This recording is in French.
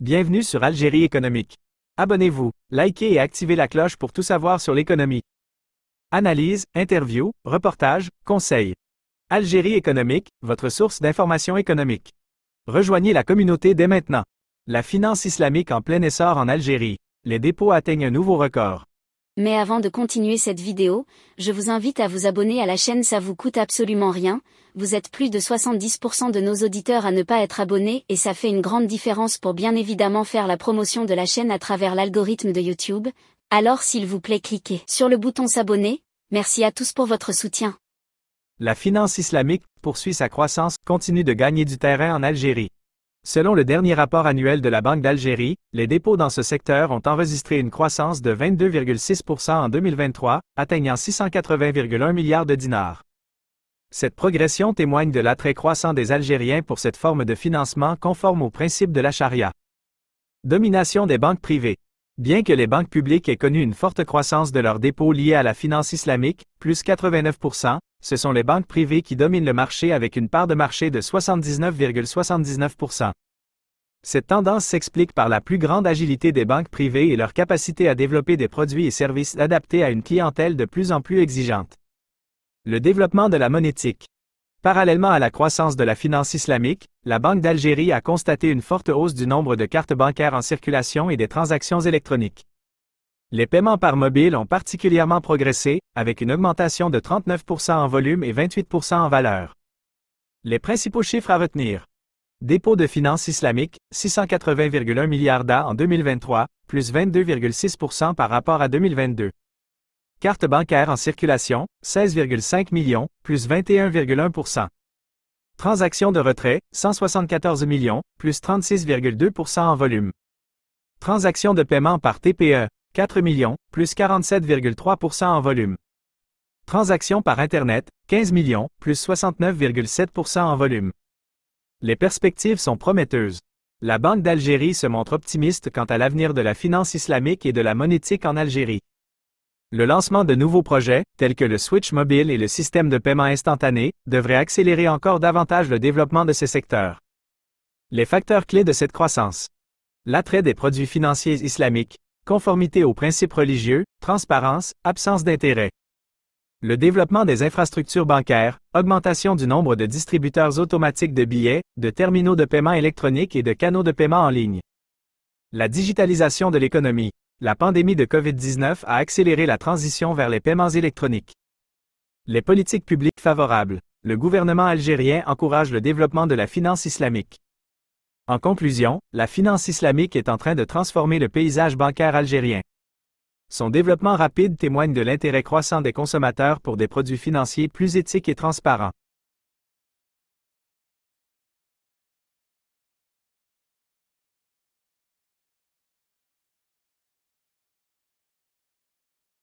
Bienvenue sur Algérie économique. Abonnez-vous, likez et activez la cloche pour tout savoir sur l'économie. Analyse, interview, reportage, conseils. Algérie économique, votre source d'information économique. Rejoignez la communauté dès maintenant. La finance islamique en plein essor en Algérie. Les dépôts atteignent un nouveau record. Mais avant de continuer cette vidéo, je vous invite à vous abonner à la chaîne, ça vous coûte absolument rien. Vous êtes plus de 70% de nos auditeurs à ne pas être abonnés et ça fait une grande différence pour bien évidemment faire la promotion de la chaîne à travers l'algorithme de YouTube. Alors s'il vous plaît cliquez sur le bouton s'abonner. Merci à tous pour votre soutien. La finance islamique poursuit sa croissance, continue de gagner du terrain en Algérie. Selon le dernier rapport annuel de la Banque d'Algérie, les dépôts dans ce secteur ont enregistré une croissance de 22,6% en 2023, atteignant 680,1 milliards de dinars. Cette progression témoigne de l'attrait croissant des Algériens pour cette forme de financement conforme aux principes de la charia. Domination des banques privées. Bien que les banques publiques aient connu une forte croissance de leurs dépôts liés à la finance islamique, plus 89%, ce sont les banques privées qui dominent le marché avec une part de marché de 79,79%. Cette tendance s'explique par la plus grande agilité des banques privées et leur capacité à développer des produits et services adaptés à une clientèle de plus en plus exigeante. Le développement de la monétique. Parallèlement à la croissance de la finance islamique, la Banque d'Algérie a constaté une forte hausse du nombre de cartes bancaires en circulation et des transactions électroniques. Les paiements par mobile ont particulièrement progressé, avec une augmentation de 39% en volume et 28% en valeur. Les principaux chiffres à retenir. Dépôt de finance islamique, 680,1 milliards d'A en 2023, plus 22,6% par rapport à 2022. Cartes bancaires en circulation, 16,5 millions, plus 21,1%. Transactions de retrait, 174 millions, plus 36,2% en volume. Transactions de paiement par TPE, 4 millions, plus 47,3% en volume. Transactions par Internet, 15 millions, plus 69,7% en volume. Les perspectives sont prometteuses. La Banque d'Algérie se montre optimiste quant à l'avenir de la finance islamique et de la monétique en Algérie. Le lancement de nouveaux projets, tels que le switch mobile et le système de paiement instantané, devrait accélérer encore davantage le développement de ces secteurs. Les facteurs clés de cette croissance. L'attrait des produits financiers islamiques, conformité aux principes religieux, transparence, absence d'intérêt. Le développement des infrastructures bancaires, augmentation du nombre de distributeurs automatiques de billets, de terminaux de paiement électroniques et de canaux de paiement en ligne. La digitalisation de l'économie. La pandémie de COVID-19 a accéléré la transition vers les paiements électroniques. Les politiques publiques favorables. Le gouvernement algérien encourage le développement de la finance islamique. En conclusion, la finance islamique est en train de transformer le paysage bancaire algérien. Son développement rapide témoigne de l'intérêt croissant des consommateurs pour des produits financiers plus éthiques et transparents.